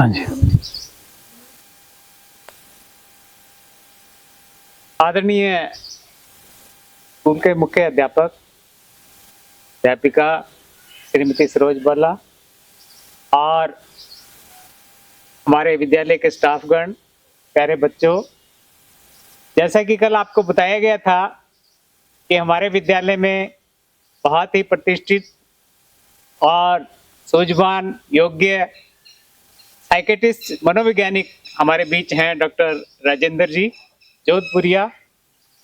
हाँ जी। आदरणीय स्कूल के मुख्य अध्यापक, अध्यापिका श्रीमती सरोज बाला और हमारे विद्यालय के स्टाफगण, प्यारे बच्चों, जैसा कि कल आपको बताया गया था कि हमारे विद्यालय में बहुत ही प्रतिष्ठित और सूझवान, योग्य साइकेट्रिस्ट, मनोवैज्ञानिक हमारे बीच हैं डॉक्टर राजेंद्र जी जोधपुरिया।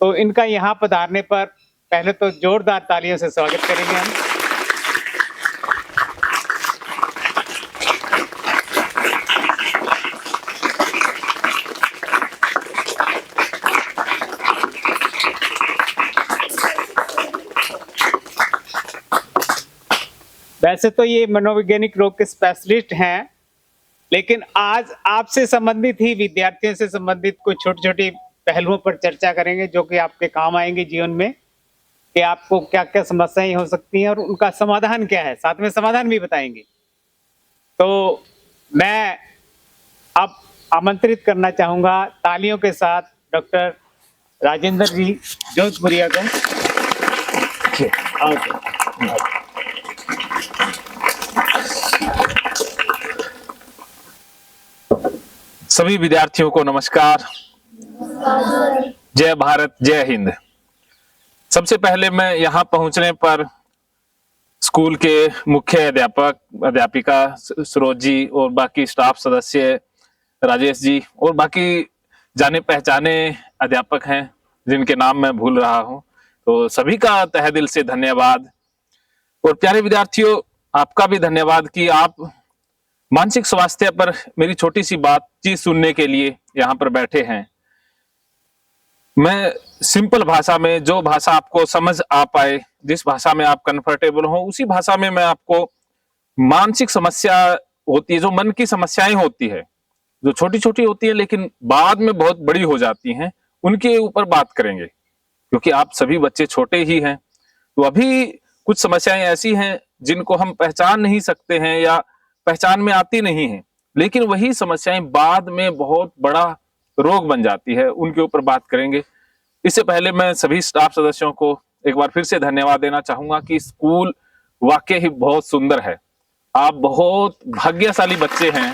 तो इनका यहाँ पधारने पर पहले तो जोरदार तालियों से स्वागत करेंगे हम। वैसे तो ये मनोवैज्ञानिक रोग के स्पेशलिस्ट हैं, लेकिन आज आपसे संबंधित ही, विद्यार्थियों से संबंधित कुछ छोटी छोटी पहलुओं पर चर्चा करेंगे जो कि आपके काम आएंगे जीवन में, कि आपको क्या क्या समस्याएं हो सकती हैं और उनका समाधान क्या है, साथ में समाधान भी बताएंगे। तो मैं अब आमंत्रित करना चाहूंगा तालियों के साथ डॉक्टर राजेंद्र जी जोधपुरिया को। सभी विद्यार्थियों को नमस्कार। जय भारत, जय हिंद। सबसे पहले मैं यहाँ पहुंचने पर स्कूल के मुख्य अध्यापक, अध्यापिका सरोज जी और बाकी स्टाफ सदस्य राजेश जी और बाकी जाने पहचाने अध्यापक हैं जिनके नाम मैं भूल रहा हूं, तो सभी का तहे दिल से धन्यवाद। और प्यारे विद्यार्थियों, आपका भी धन्यवाद कि आप मानसिक स्वास्थ्य पर मेरी छोटी सी बातचीत सुनने के लिए यहाँ पर बैठे हैं। मैं सिंपल भाषा में, जो भाषा आपको समझ आ पाए, जिस भाषा में आप कंफर्टेबल हो, उसी भाषा में मैं आपको मानसिक समस्या होती है, जो मन की समस्याएं होती है, जो छोटी छोटी होती है लेकिन बाद में बहुत बड़ी हो जाती हैं, उनके ऊपर बात करेंगे। क्योंकि आप सभी बच्चे छोटे ही हैं, तो अभी कुछ समस्याएं ऐसी हैं जिनको हम पहचान नहीं सकते हैं या पहचान में आती नहीं है, लेकिन वही समस्याएं बाद में बहुत बड़ा रोग बन जाती है, उनके ऊपर बात करेंगे। इससे पहले मैं सभी स्टाफ सदस्यों को एक बार फिर से धन्यवाद देना चाहूंगा कि स्कूल वाकई ही बहुत सुंदर है। आप बहुत भाग्यशाली बच्चे हैं।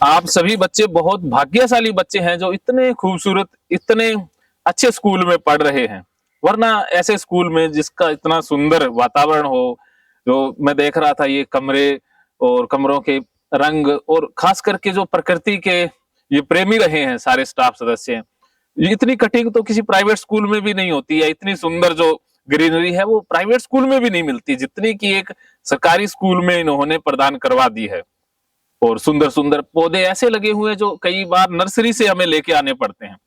आप सभी बच्चे बहुत भाग्यशाली बच्चे हैं जो इतने खूबसूरत, इतने अच्छे स्कूल में पढ़ रहे हैं। वरना ऐसे स्कूल में जिसका इतना सुंदर वातावरण हो, जो मैं देख रहा था, ये कमरे और कमरों के रंग, और खास करके जो प्रकृति के ये प्रेमी रहे हैं सारे स्टाफ सदस्य, इतनी कटिंग तो किसी प्राइवेट स्कूल में भी नहीं होती है। इतनी सुंदर जो ग्रीनरी है वो प्राइवेट स्कूल में भी नहीं मिलती जितनी की एक सरकारी स्कूल में इन्होंने प्रदान करवा दी है। और सुंदर सुंदर पौधे ऐसे लगे हुए हैं जो कई बार नर्सरी से हमें लेके आने पड़ते हैं।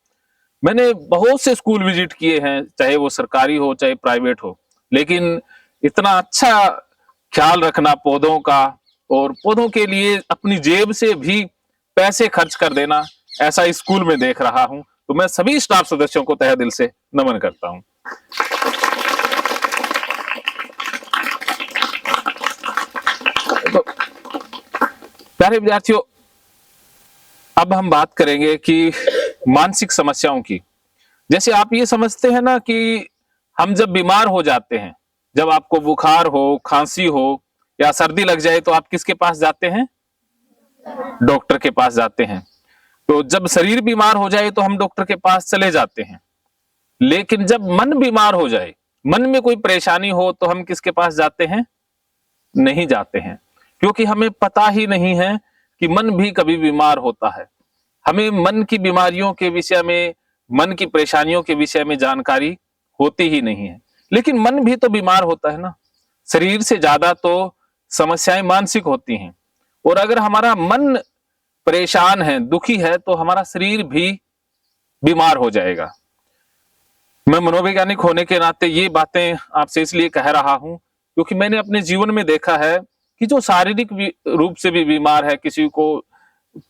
मैंने बहुत से स्कूल विजिट किए हैं, चाहे वो सरकारी हो चाहे प्राइवेट हो, लेकिन इतना अच्छा ख्याल रखना पौधों का और पौधों के लिए अपनी जेब से भी पैसे खर्च कर देना, ऐसा इस स्कूल में देख रहा हूं। तो मैं सभी स्टाफ सदस्यों को तहे दिल से नमन करता हूं। तो प्यारे विद्यार्थियों, अब हम बात करेंगे कि मानसिक समस्याओं की। जैसे आप ये समझते हैं ना कि हम जब बीमार हो जाते हैं, जब आपको बुखार हो, खांसी हो या सर्दी लग जाए, तो आप किसके पास जाते हैं? डॉक्टर के पास जाते हैं। तो जब शरीर बीमार हो जाए तो हम डॉक्टर के पास चले जाते हैं। लेकिन जब मन बीमार हो जाए, मन में कोई परेशानी हो, तो हम किसके पास जाते हैं? नहीं जाते हैं, क्योंकि हमें पता ही नहीं है कि मन भी कभी बीमार होता है। हमें मन की बीमारियों के विषय में, मन की परेशानियों के विषय में जानकारी होती ही नहीं है। लेकिन मन भी तो बीमार होता है ना। शरीर से ज्यादा तो समस्याएं मानसिक होती हैं, और अगर हमारा मन परेशान है, दुखी है, तो हमारा शरीर भी बीमार हो जाएगा। मैं मनोवैज्ञानिक होने के नाते ये बातें आपसे इसलिए कह रहा हूं क्योंकि मैंने अपने जीवन में देखा है कि जो शारीरिक रूप से भी बीमार है, किसी को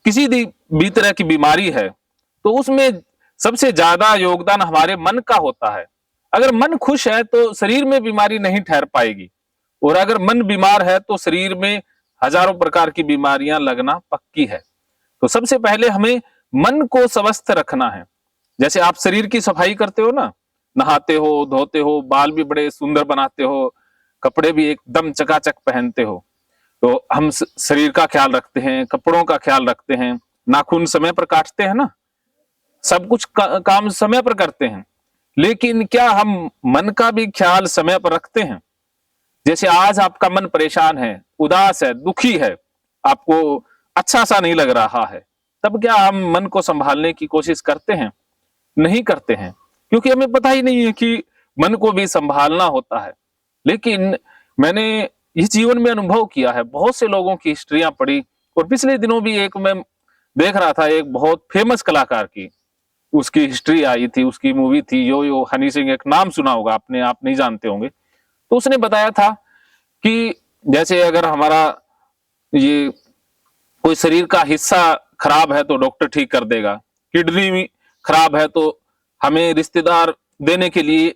किसी भी तरह की बीमारी है, तो उसमें सबसे ज्यादा योगदान हमारे मन का होता है। अगर मन खुश है तो शरीर में बीमारी नहीं ठहर पाएगी, और अगर मन बीमार है तो शरीर में हजारों प्रकार की बीमारियां लगना पक्की है। तो सबसे पहले हमें मन को स्वस्थ रखना है। जैसे आप शरीर की सफाई करते हो ना, नहाते हो, धोते हो, बाल भी बड़े सुंदर बनाते हो, कपड़े भी एकदम चकाचक पहनते हो, तो हम शरीर का ख्याल रखते हैं, कपड़ों का ख्याल रखते हैं, नाखून समय पर काटते हैं ना, सब कुछ काम समय पर करते हैं। लेकिन क्या हम मन का भी ख्याल समय पर रखते हैं? जैसे आज आपका मन परेशान है, उदास है, दुखी है, आपको अच्छा सा नहीं लग रहा है, तब क्या हम मन को संभालने की कोशिश करते हैं? नहीं करते हैं, क्योंकि हमें पता ही नहीं है कि मन को भी संभालना होता है। लेकिन मैंने इस जीवन में अनुभव किया है, बहुत से लोगों की हिस्ट्रियां पढ़ी, और पिछले दिनों भी एक मैं देख रहा था, एक बहुत फेमस कलाकार की उसकी हिस्ट्री आई थी, उसकी मूवी थी यो यो हनी सिंह, एक नाम सुना होगा आपने, आप नहीं जानते होंगे। तो उसने बताया था कि जैसे अगर हमारा ये कोई शरीर का हिस्सा खराब है तो डॉक्टर ठीक कर देगा, किडनी खराब है तो हमें रिश्तेदार देने के लिए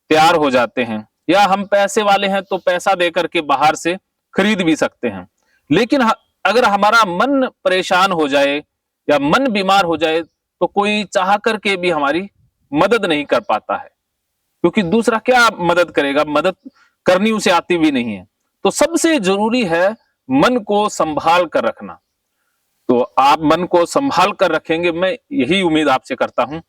तैयार हो जाते हैं, या हम पैसे वाले हैं तो पैसा देकर के बाहर से खरीद भी सकते हैं। लेकिन अगर हमारा मन परेशान हो जाए या मन बीमार हो जाए तो कोई चाह करके भी हमारी मदद नहीं कर पाता है, क्योंकि दूसरा क्या मदद करेगा, मदद करनी उसे आती भी नहीं है। तो सबसे जरूरी है मन को संभाल कर रखना। तो आप मन को संभाल कर रखेंगे, मैं यही उम्मीद आपसे करता हूं।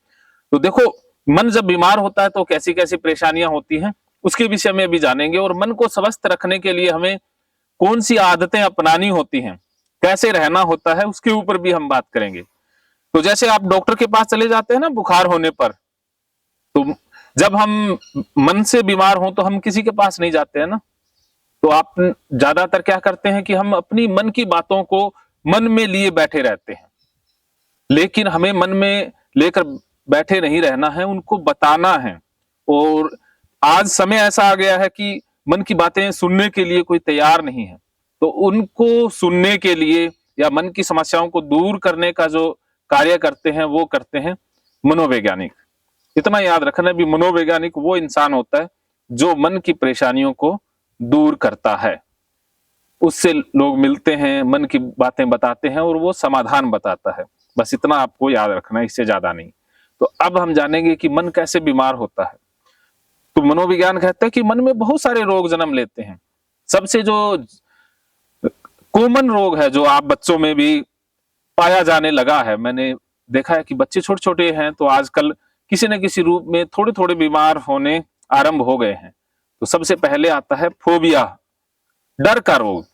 तो देखो, मन जब बीमार होता है तो कैसी कैसी परेशानियां होती हैं उसके विषय में भी जानेंगे, और मन को स्वस्थ रखने के लिए हमें कौन सी आदतें अपनानी होती हैं, कैसे रहना होता है, उसके ऊपर भी हम बात करेंगे। तो जैसे आप डॉक्टर के पास चले जाते हैं ना बुखार होने पर, तो जब हम मन से बीमार हों तो हम किसी के पास नहीं जाते हैं ना, तो आप ज्यादातर क्या करते हैं कि हम अपनी मन की बातों को मन में लिए बैठे रहते हैं। लेकिन हमें मन में लेकर बैठे नहीं रहना है, उनको बताना है। और आज समय ऐसा आ गया है कि मन की बातें सुनने के लिए कोई तैयार नहीं है, तो उनको सुनने के लिए या मन की समस्याओं को दूर करने का जो कार्य करते हैं वो करते हैं मनोवैज्ञानिक। इतना याद रखना भी, मनोवैज्ञानिक वो इंसान होता है जो मन की परेशानियों को दूर करता है। उससे लोग मिलते हैं, मन की बातें बताते हैं और वो समाधान बताता है। बस इतना आपको याद रखना है, इससे ज्यादा नहीं। तो अब हम जानेंगे कि मन कैसे बीमार होता है। तो मनोविज्ञान कहता है कि मन में बहुत सारे रोग जन्म लेते हैं। सबसे जो कॉमन रोग है, जो आप बच्चों में भी पाया जाने लगा है, मैंने देखा है कि बच्चे छोटे छोटे हैं तो आजकल किसी न किसी रूप में थोड़े थोड़े बीमार होने आरंभ हो गए हैं। तो सबसे पहले आता है फोबिया, डर का रोग।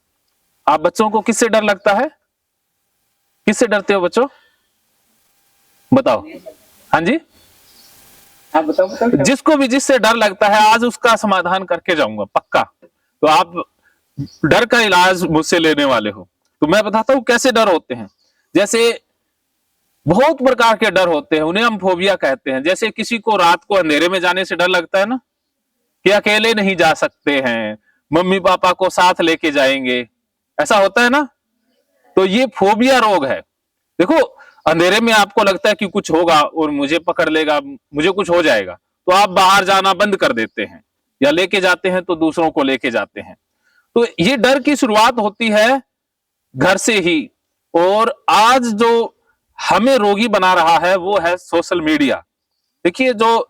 आप बच्चों को किससे डर लगता है? किससे डरते हो बच्चों, बताओ? हाँ जी, आप बताओ। जिसको भी जिससे डर लगता है आज उसका समाधान करके जाऊंगा पक्का। तो आप डर का इलाज मुझसे लेने वाले हो, तो मैं बताता हूं कैसे डर होते हैं। जैसे बहुत प्रकार के डर होते हैं, उन्हें हम फोबिया कहते हैं। जैसे किसी को रात को अंधेरे में जाने से डर लगता है ना, कि अकेले नहीं जा सकते हैं, मम्मी पापा को साथ लेके जाएंगे, ऐसा होता है ना, तो ये फोबिया रोग है। देखो, अंधेरे में आपको लगता है कि कुछ होगा और मुझे पकड़ लेगा, मुझे कुछ हो जाएगा, तो आप बाहर जाना बंद कर देते हैं, या लेके जाते हैं तो दूसरों को लेके जाते हैं। तो ये डर की शुरुआत होती है घर से ही। और आज जो हमें रोगी बना रहा है वो है सोशल मीडिया। देखिए, जो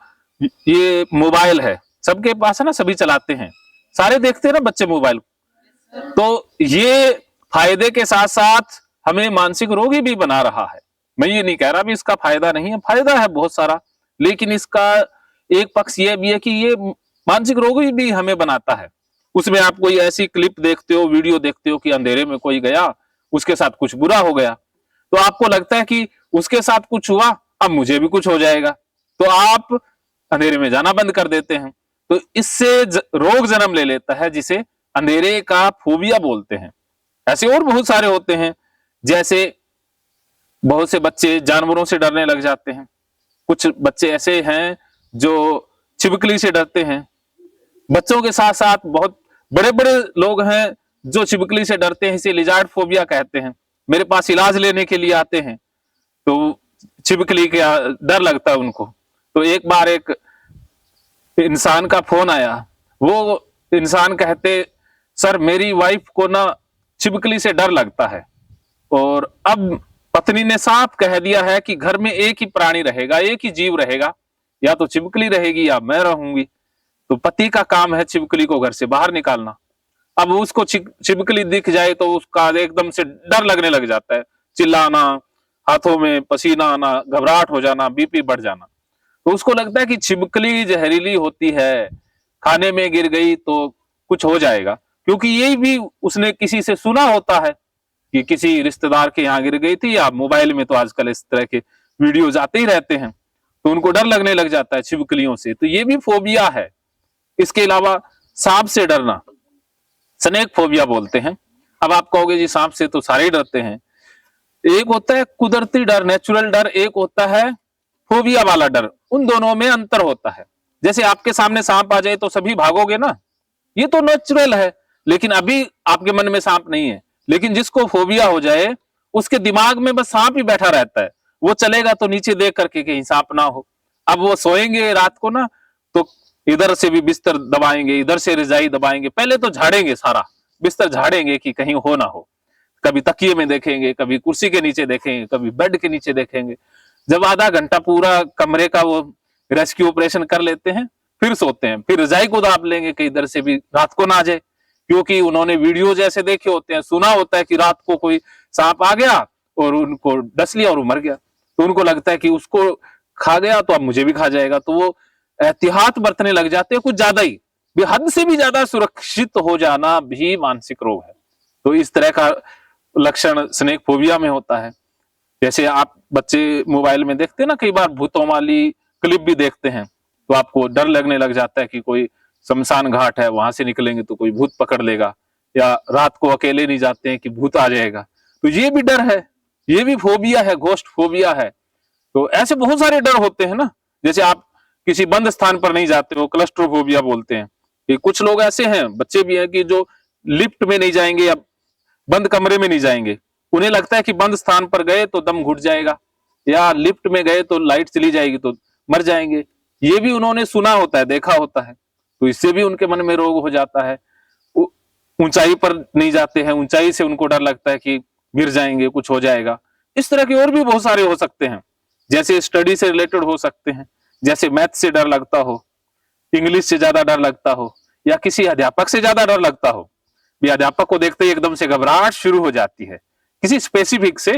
ये मोबाइल है सबके पास है ना, सभी चलाते हैं, सारे देखते हैं ना बच्चे मोबाइल। तो ये फायदे के साथ साथ हमें मानसिक रोगी भी बना रहा है। मैं ये नहीं कह रहा भी इसका फायदा नहीं है, फायदा है बहुत सारा, लेकिन इसका एक पक्ष ये भी है कि ये मानसिक रोगी भी हमें बनाता है। उसमें आप कोई ऐसी क्लिप देखते हो, वीडियो देखते हो कि अंधेरे में कोई गया, उसके साथ कुछ बुरा हो गया, तो आपको लगता है कि उसके साथ कुछ हुआ, अब मुझे भी कुछ हो जाएगा, तो आप अंधेरे में जाना बंद कर देते हैं। तो इससे रोग जन्म ले लेता है, जिसे अंधेरे का फोबिया बोलते हैं। ऐसे और बहुत सारे होते हैं, जैसे बहुत से बच्चे जानवरों से डरने लग जाते हैं। कुछ बच्चे ऐसे हैं जो छिपकली से डरते हैं। बच्चों के साथ साथ बहुत बड़े बड़े लोग हैं जो छिपकली से डरते हैं, इसे लिजार्ड फोबिया कहते हैं। मेरे पास इलाज लेने के लिए आते हैं तो छिपकली का डर लगता है उनको। तो एक बार एक इंसान का फोन आया, वो इंसान कहते सर मेरी वाइफ को ना छिपकली से डर लगता है, और अब पत्नी ने साफ कह दिया है कि घर में एक ही प्राणी रहेगा, एक ही जीव रहेगा, या तो छिपकली रहेगी या मैं रहूंगी। तो पति का काम है छिपकली को घर से बाहर निकालना। अब उसको छिपकली दिख जाए तो उसका एकदम से डर लगने लग जाता है, चिल्लाना, हाथों में पसीना आना, घबराहट हो जाना, बीपी बढ़ जाना। तो उसको लगता है कि छिपकली जहरीली होती है, खाने में गिर गई तो कुछ हो जाएगा, क्योंकि यही भी उसने किसी से सुना होता है कि किसी रिश्तेदार के यहाँ गिर गई थी, या मोबाइल में तो आजकल इस तरह के वीडियोज आते ही रहते हैं, तो उनको डर लगने लग जाता है छिपकलियों से। तो ये भी फोबिया है। इसके अलावा सांप से डरना, स्नेक फोबिया बोलते हैं। अब आप कहोगे जी सांप से तो सारे ही डरते हैं। एक होता है कुदरती डर, नेचुरल डर, एक होता है फोबिया वाला डर। उन दोनों में अंतर होता है। जैसे आपके सामने सांप आ जाए तो सभी भागोगे ना, ये तो नेचुरल है, लेकिन अभी आपके मन में सांप नहीं है। लेकिन जिसको फोबिया हो जाए उसके दिमाग में बस सांप ही बैठा रहता है, वो चलेगा तो नीचे देख करके कहीं सांप ना हो। अब वो सोएंगे रात को ना, तो इधर से भी बिस्तर दबाएंगे, इधर से रजाई दबाएंगे, पहले तो झाड़ेंगे, सारा बिस्तर झाड़ेंगे कि कहीं हो ना हो। कभी तकिए में देखेंगे, कभी कुर्सी के नीचे देखेंगे, कभी बेड के नीचे देखेंगे। जब आधा घंटा पूरा कमरे का वो रेस्क्यू ऑपरेशन कर लेते हैं, फिर सोते हैं, फिर रजाई को दाब लेंगे कि इधर से भी रात को ना आ जाए, क्योंकि उन्होंने वीडियो जैसे देखे होते हैं, सुना होता है कि रात को कोई सांप आ गया और उनको डस लिया और वो मर गया, तो उनको लगता है कि उसको खा गया तो अब मुझे भी खा जाएगा। तो वो एहतियात बरतने लग जाते हैं, कुछ ज्यादा ही, हद से भी ज्यादा सुरक्षित हो जाना भी मानसिक रोग है। तो इस तरह का लक्षण स्नेक फोबिया में होता है। जैसे आप बच्चे मोबाइल में देखते हैं ना, कई बार भूतों वाली क्लिप भी देखते हैं, तो आपको डर लगने लग जाता है कि कोई शमशान घाट है, वहां से निकलेंगे तो कोई भूत पकड़ लेगा, या रात को अकेले नहीं जाते हैं कि भूत आ जाएगा। तो ये भी डर है, ये भी फोबिया है, घोस्ट फोबिया है। तो ऐसे बहुत सारे डर होते हैं ना। जैसे आप किसी बंद स्थान पर नहीं जाते हो, क्लस्ट्रोफोबिया बोलते हैं। कि कुछ लोग ऐसे हैं, बच्चे भी हैं, कि जो लिफ्ट में नहीं जाएंगे या बंद कमरे में नहीं जाएंगे। उन्हें लगता है कि बंद स्थान पर गए तो दम घुट जाएगा, या लिफ्ट में गए तो लाइट चली जाएगी तो मर जाएंगे। ये भी उन्होंने सुना होता है, देखा होता है, तो इससे भी उनके मन में रोग हो जाता है। ऊंचाई पर नहीं जाते हैं, ऊंचाई से उनको डर लगता है कि गिर जाएंगे, कुछ हो जाएगा। इस तरह के और भी बहुत सारे हो सकते हैं। जैसे स्टडी से रिलेटेड हो सकते हैं, जैसे मैथ से डर लगता हो, इंग्लिश से ज्यादा डर लगता हो, या किसी अध्यापक से ज्यादा डर लगता हो। भी अध्यापक को देखते ही एकदम से घबराहट शुरू हो जाती है, किसी स्पेसिफिक से,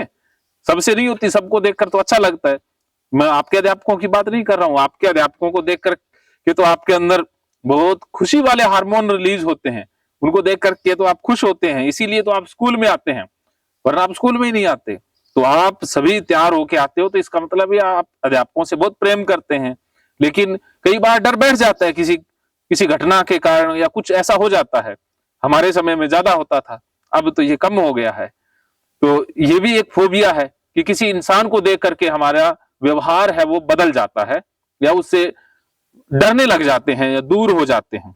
सबसे नहीं होती, सबको देखकर तो अच्छा लगता है। मैं आपके अध्यापकों की बात नहीं कर रहा हूं, आपके अध्यापकों को देखकर के तो आपके अंदर बहुत खुशी वाले हार्मोन रिलीज होते हैं, उनको देख करके तो आप खुश होते हैं, इसीलिए तो आप स्कूल में आते हैं, वरना आप स्कूल में ही नहीं आते। तो आप सभी तैयार होके आते हो, तो इसका मतलब है आप अध्यापकों से बहुत प्रेम करते हैं। लेकिन कई बार डर बैठ जाता है किसी घटना के कारण, या कुछ ऐसा हो जाता है। हमारे समय में ज्यादा होता था, अब तो ये कम हो गया है। तो ये भी एक फोबिया है कि किसी इंसान को देख करके हमारा व्यवहार है वो बदल जाता है, या उससे डरने लग जाते हैं, या दूर हो जाते हैं।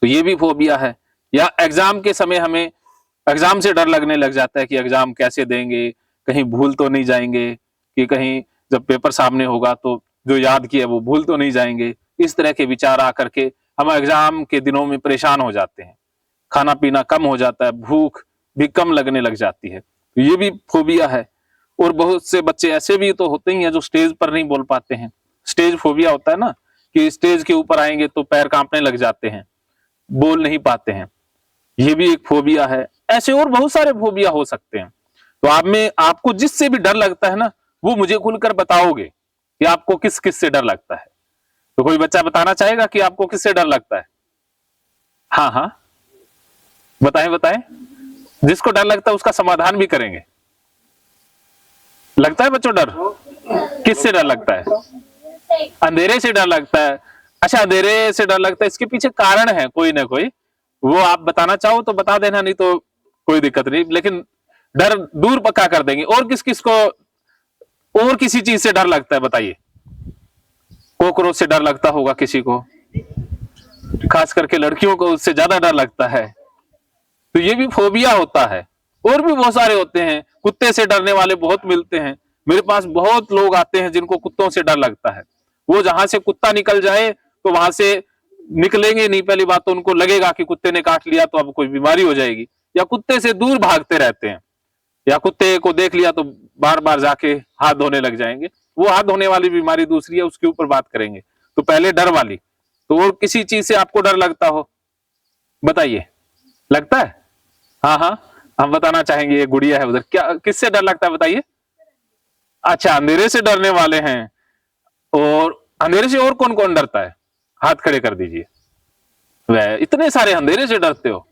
तो ये भी फोबिया है। या एग्जाम के समय हमें एग्जाम से डर लगने लग जाता है कि एग्जाम कैसे देंगे, कहीं भूल तो नहीं जाएंगे, कि कहीं जब पेपर सामने होगा तो जो याद किया वो भूल तो नहीं जाएंगे। इस तरह के विचार आकर के हम एग्जाम के दिनों में परेशान हो जाते हैं, खाना पीना कम हो जाता है, भूख भी कम लगने लग जाती है। तो ये भी फोबिया है। और बहुत से बच्चे ऐसे भी तो होते ही हैं जो स्टेज पर नहीं बोल पाते हैं। स्टेज फोबिया होता है ना, कि स्टेज के ऊपर आएंगे तो पैर कांपने लग जाते हैं, बोल नहीं पाते हैं। ये भी एक फोबिया है। ऐसे और बहुत सारे फोबिया हो सकते हैं। तो आप में आपको जिससे भी डर लगता है ना, वो मुझे खुलकर बताओगे कि आपको किस किस से डर लगता है। तो कोई बच्चा बताना चाहेगा कि आपको किससे डर लगता है? हाँ हाँ, बताएं बताएं। जिसको डर लगता है उसका समाधान भी करेंगे। लगता है बच्चों डर? किससे डर लगता है? अंधेरे से डर लगता है। अच्छा, अंधेरे से डर लगता है, इसके पीछे कारण है कोई ना कोई, वो आप बताना चाहो तो बता देना, नहीं तो कोई दिक्कत नहीं, लेकिन डर दूर पक्का कर देंगे। और किस किस को और किसी चीज से डर लगता है बताइए? कॉकरोच से डर लगता होगा किसी को, खास करके लड़कियों को उससे ज्यादा डर लगता है। तो ये भी फोबिया होता है। और भी बहुत सारे होते हैं। कुत्ते से डरने वाले बहुत मिलते हैं। मेरे पास बहुत लोग आते हैं जिनको कुत्तों से डर लगता है। वो जहां से कुत्ता निकल जाए तो वहां से निकलेंगे नहीं। पहली बात तो उनको लगेगा कि कुत्ते ने काट लिया तो अब कोई बीमारी हो जाएगी, या कुत्ते से दूर भागते रहते हैं, या कुत्ते को देख लिया तो बार बार जाके हाथ धोने लग जाएंगे। वो हाथ धोने वाली बीमारी दूसरी है, उसके ऊपर बात करेंगे। तो पहले डर वाली, तो और किसी चीज से आपको डर लगता हो, बताइए, लगता है? हाँ हाँ, हम बताना चाहेंगे। ये गुड़िया है उधर, क्या किससे डर लगता है बताइए? अच्छा, अंधेरे से डरने वाले हैं। और अंधेरे से और कौन कौन डरता है? हाथ खड़े कर दीजिए। वह इतने सारे अंधेरे से डरते हो?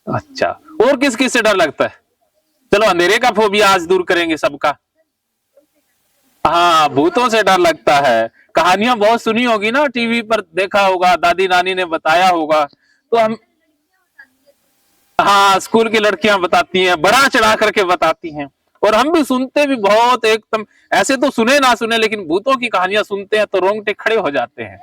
अच्छा, और किस किस से डर लगता है? चलो अंधेरे का फोबिया आज दूर करेंगे सबका। हाँ, भूतों से डर लगता है। कहानियां बहुत सुनी होगी ना, टीवी पर देखा होगा, दादी नानी ने बताया होगा। तो हम, हाँ, स्कूल की लड़कियां बताती हैं, बड़ा चढ़ा करके बताती हैं, और हम भी सुनते भी बहुत एकदम। ऐसे तो सुने ना सुने, लेकिन भूतों की कहानियां सुनते हैं तो रोंगटे खड़े हो जाते हैं।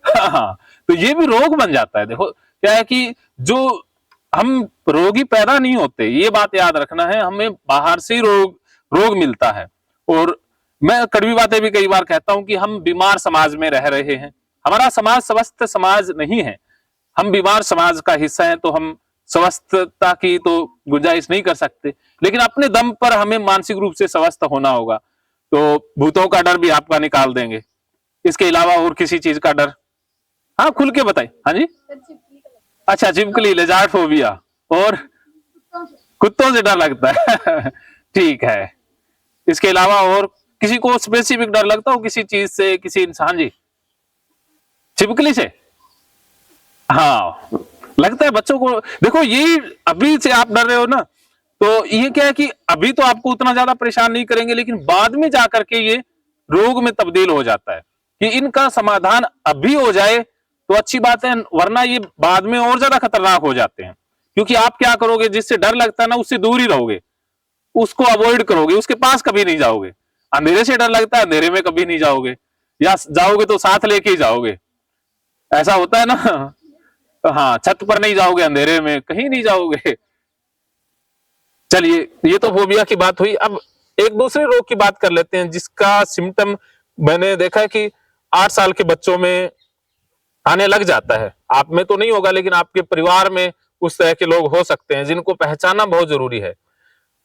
हाँ, तो ये भी रोग बन जाता है। देखो क्या है कि जो हम रोगी पैदा नहीं होते, ये बात याद रखना है, हमें बाहर से ही रोग मिलता है। और मैं कड़वी बातें भी कई बार कहता हूं कि हम बीमार समाज में रह रहे हैं। हमारा समाज स्वस्थ समाज नहीं है, हम बीमार समाज का हिस्सा हैं, तो हम स्वस्थता की तो गुंजाइश नहीं कर सकते। लेकिन अपने दम पर हमें मानसिक रूप से स्वस्थ होना होगा। तो भूतों का डर भी आपका निकाल देंगे। इसके अलावा और किसी चीज का डर? हाँ, खुल के बताइए। हाँ जी। अच्छा, छिपकली, लेजार्ड फोबिया। और कुत्तों से डर लगता है। ठीक है। इसके अलावा और किसी को स्पेसिफिक डर लगता हो किसी चीज से, किसी इंसान? जी, छिपकली से? हाँ, लगता है बच्चों को। देखो, ये अभी से आप डर रहे हो ना, तो ये क्या है कि अभी तो आपको उतना ज्यादा परेशान नहीं करेंगे, लेकिन बाद में जाकर के ये रोग में तब्दील हो जाता है। कि इनका समाधान अभी हो जाए तो अच्छी बात है, वरना ये बाद में और ज्यादा खतरनाक हो जाते हैं। क्योंकि आप क्या करोगे, जिससे डर लगता है ना, उससे दूर ही रहोगे, उसको अवॉइड करोगे, उसके पास कभी नहीं जाओगे। अंधेरे से डर लगता है, अंधेरे में कभी नहीं जाओगे, या जाओगे तो साथ लेके ही जाओगे। ऐसा होता है ना। हाँ, छत पर नहीं जाओगे, अंधेरे में कहीं नहीं जाओगे। चलिए, ये तो फोबिया की बात हुई। अब एक दूसरे रोग की बात कर लेते हैं, जिसका सिम्टम मैंने देखा है कि 8 साल के बच्चों में आने लग जाता है। आप में तो नहीं होगा, लेकिन आपके परिवार में उस तरह के लोग हो सकते हैं, जिनको पहचानना बहुत जरूरी है।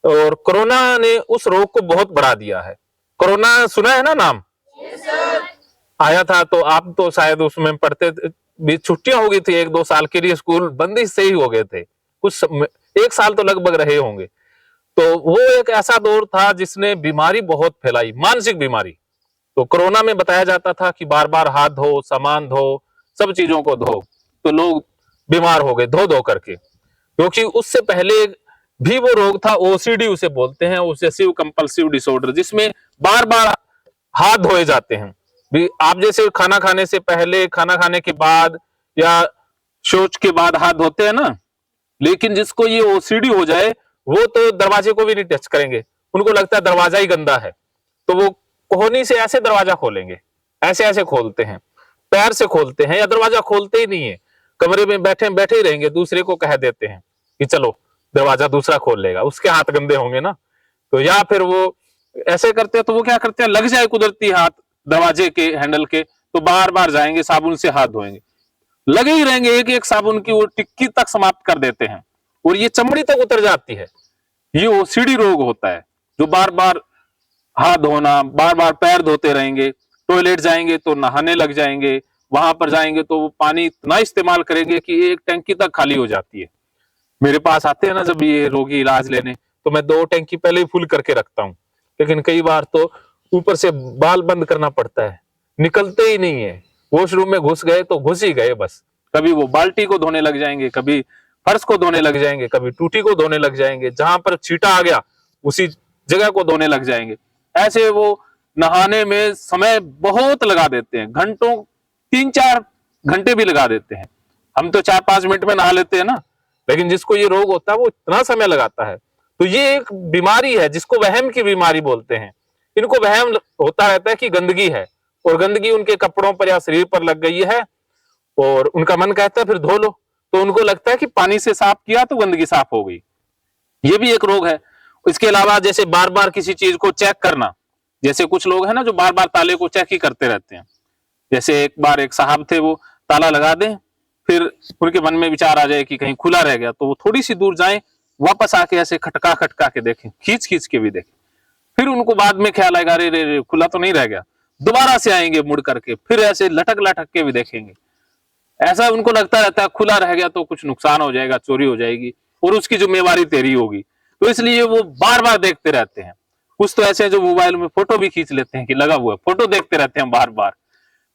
और कोरोना ने उस रोग को बहुत बढ़ा दिया है। कोरोना सुना है ना नाम? आया था तो आप तो शायद उसमें पढ़ते भी, छुट्टियां हो गई थी 1-2 साल के लिए, स्कूल बंदी से ही हो गए थे, कुछ 1 साल तो लगभग रहे होंगे। तो वो एक ऐसा दौर था जिसने बीमारी बहुत फैलाई, मानसिक बीमारी। तो कोरोना में बताया जाता था कि बार बार हाथ धो, सामान धो, सब चीजों को धो, तो लोग बीमार हो गए धो धो करके। क्योंकि उससे पहले भी वो रोग था, ओसीडी उसे बोलते हैं, ऑब्सेसिव कंपल्सिव डिसऑर्डर, जिसमें बार बार हाथ धोए जाते हैं। भी आप जैसे खाना खाने से पहले, खाना खाने के बाद, या शौच के बाद हाथ धोते हैं ना, लेकिन जिसको ये ओसीडी हो जाए, वो तो दरवाजे को भी नहीं टच करेंगे। उनको लगता है दरवाजा ही गंदा है, तो वो कोहनी से ऐसे दरवाजा खोलेंगे, ऐसे ऐसे खोलते हैं, पैर से खोलते हैं, या दरवाजा खोलते ही नहीं है, कमरे में बैठे बैठे ही रहेंगे, दूसरे को कह देते हैं कि चलो दरवाजा दूसरा खोल लेगा, उसके हाथ गंदे होंगे ना। तो या फिर वो ऐसे करते हैं, तो वो क्या करते हैं, लग जाए कुदरती हाथ दरवाजे के हैंडल के, तो बार बार जाएंगे, साबुन से हाथ धोएंगे, लगे ही रहेंगे, एक एक साबुन की वो टिक्की तक समाप्त कर देते हैं, और ये चमड़ी तक उतर जाती है। ये ओसीडी रोग होता है, जो बार बार हाथ धोना, बार बार पैर धोते रहेंगे, टॉयलेट जाएंगे तो नहाने लग जाएंगे, वहां पर जाएंगे तो वो पानी इतना इस्तेमाल करेंगे कि एक टंकी तक खाली हो जाती है। मेरे पास आते हैं ना जब ये रोगी इलाज लेने, तो मैं 2 टंकी पहले ही फुल करके रखता हूँ, लेकिन कई बार तो ऊपर से बाल बंद करना पड़ता है, निकलते ही नहीं है। वॉशरूम में घुस गए तो घुस ही गए बस। कभी वो बाल्टी को धोने लग जाएंगे, कभी फर्श को धोने लग जाएंगे, कभी टूटी को धोने लग जाएंगे, जहां पर छींटा आ गया उसी जगह को धोने लग जाएंगे। ऐसे वो नहाने में समय बहुत लगा देते हैं, घंटों, 3-4 घंटे भी लगा देते हैं। हम तो 4-5 मिनट में नहा लेते हैं ना, लेकिन जिसको ये रोग होता है वो इतना समय लगाता है। तो ये एक बीमारी है जिसको वहम की बीमारी बोलते हैं। इनको वहम होता रहता है कि गंदगी है, और गंदगी उनके कपड़ों पर या शरीर पर लग गई है, और उनका मन कहता है फिर धो लो, तो उनको लगता है कि पानी से साफ किया तो गंदगी साफ हो गई। ये भी एक रोग है। इसके अलावा जैसे बार बार किसी चीज को चेक करना, जैसे कुछ लोग हैं ना जो बार बार ताले को चेक ही करते रहते हैं, जैसे एक बार एक साहब थे, वो ताला लगा दें, फिर उनके मन में विचार आ जाए कि कहीं खुला रह गया, तो वो थोड़ी सी दूर जाएं, वापस आके ऐसे खटका खटका के देखें, खींच खींच के भी देखें, फिर उनको बाद में ख्याल आएगा अरे रे खुला तो नहीं रह गया, दोबारा से आएंगे मुड़ करके, फिर ऐसे लटक लटक के भी देखेंगे। ऐसा उनको लगता रहता है खुला रह गया तो कुछ नुकसान हो जाएगा, चोरी हो जाएगी और उसकी जिम्मेवारी तेरी होगी, तो इसलिए वो बार बार देखते रहते हैं। कुछ तो ऐसे हैं जो मोबाइल में फोटो भी खींच लेते हैं कि लगा हुआ है, फोटो देखते रहते हैं बार बार।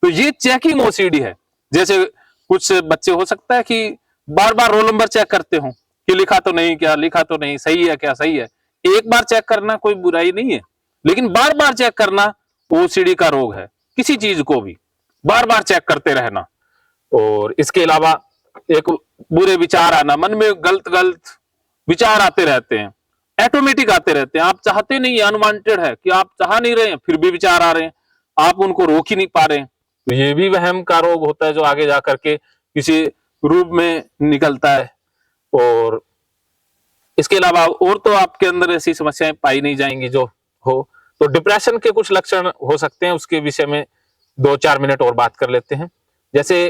तो ये चेकिंग ओसीडी है। जैसे कुछ बच्चे हो सकता है कि बार बार रोल नंबर चेक करते हो कि लिखा तो नहीं, क्या लिखा तो नहीं, सही है क्या, सही है। एक बार चेक करना कोई बुराई नहीं है, लेकिन बार बार चेक करना ओसीडी का रोग है। किसी चीज को भी बार बार चेक करते रहना, और इसके अलावा एक बुरे विचार आना, मन में गलत गलत विचार आते रहते हैं, ऑटोमेटिक आते रहते हैं, आप चाहते नहीं है, अनवांटेड है कि आप चाह नहीं रहे हैं, फिर भी विचार आ रहे हैं, आप उनको रोक ही नहीं पा रहे हैं। तो ये भी वहम का रोग होता है जो आगे जाकर के किसी रूप में निकलता है। और इसके अलावा और तो आपके अंदर ऐसी समस्याएं पाई नहीं जाएंगी जो हो। तो डिप्रेशन के कुछ लक्षण हो सकते हैं, उसके विषय में 2-4 मिनट और बात कर लेते हैं। जैसे